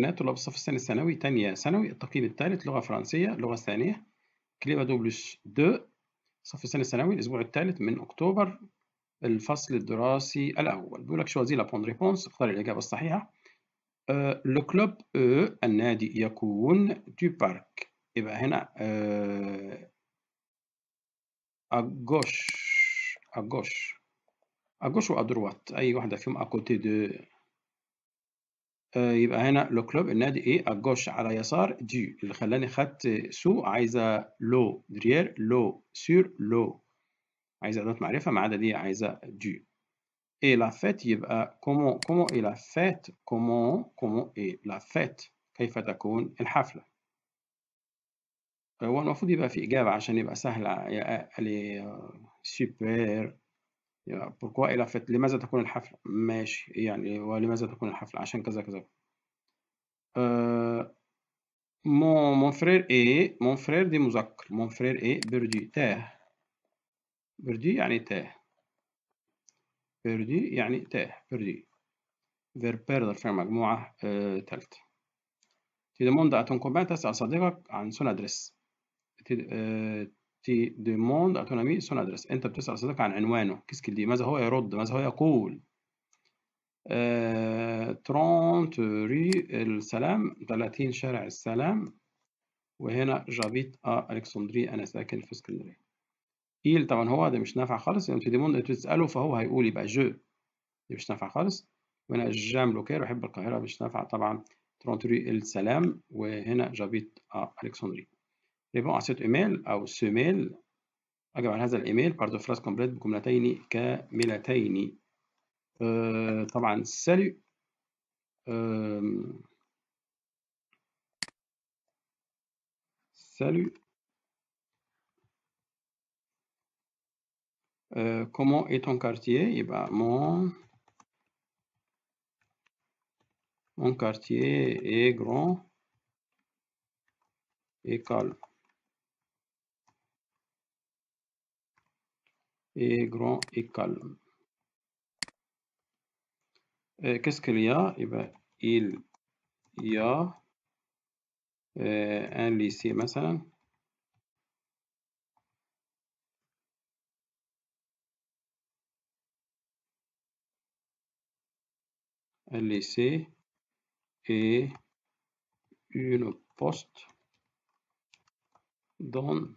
بنات طلاب الصف الثاني الثانوي تانية ثانوي التقييم الثالث لغة فرنسية اللغة الثانية كليبا دوبلش 2 الصف الثاني الثانوي الأسبوع الثالث من أكتوبر الفصل الدراسي الأول. بيقول لك شوازي لا بون ريبونس اختار الإجابة الصحيحة. لو كلوب النادي يكون دو بارك. يبقى هنا أجوش أجوش أجوش وأدروات أي واحدة فيهم أكوتي دو. يبقى هنا لو كلوب النادي إيه أجوش على يسار دي اللي خلاني خدت سو عايزة لو دريير لو سور لو عايزة أداة معرفة ما عدا دي عايزة دي. إيه لا فات يبقى كومون إيه لا فات كومون إيه لا فات كيف تكون الحفلة. هو المفروض يبقى في إجابة عشان يبقى سهل علي سوبر. بوركوا إيه لا فات لماذا تكون الحفلة ماشي يعني ولماذا تكون الحفلة عشان كذا كذا. mon frère est mon frère دي مذكر mon frère est perdu تاه perdu يعني تاه perdu يعني تاه perdu verb perdre في مجموعة تالتة. tu demandes à ton copain تسأل صديقك عن son adresse. tu demandes à ton ami son adresse أنت بتسأل صديقك عن عنوانه qu'est-ce qu'il dit ماذا هو يرد ماذا هو يقول. 30 rue السلام 30 شارع السلام وهنا جابيت ألكسندري أنا ساكن في اسكندرية. إيل طبعا هو ده مش نافع خالص لما تديمون تسأله فهو هيقول يبقى جو دي مش نافع خالص. وهنا جام لوكير بحب القاهرة مش نافع طبعا. 30 rue السلام وهنا جابيت ألكسندري. ريبون على سيت إيميل أو سيميل أجب على هذا الإيميل باردو فراس كومبليت بجملتين كاملتين. طبعا سالو سالو comment est ton quartier يبقى mon quartier est grand et calme et grand et calme. qu'est-ce qu'il y a يبقى il y a un lycée مثلا un lycée et une poste dans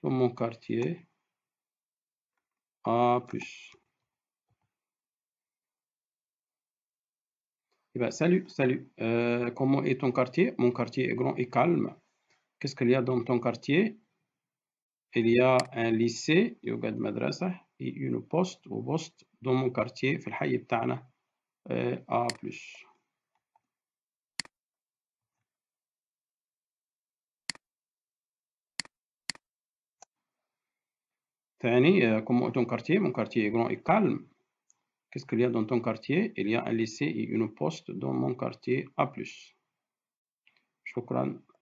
mon quartier A plus. يبقى salut comment est ton quartier mon quartier est grand et calme. qu'est-ce qu'il y a dans ton quartier il y a un lycée يوجد مدرسة et une poste وبوست dans mon quartier في الحي بتاعنا A plus. ثاني comment est ton quartier mon quartier est grand et calme. qu'est-ce qu'il y a dans ton quartier il y a un lycée et une poste dans mon quartier A plus. شكرا.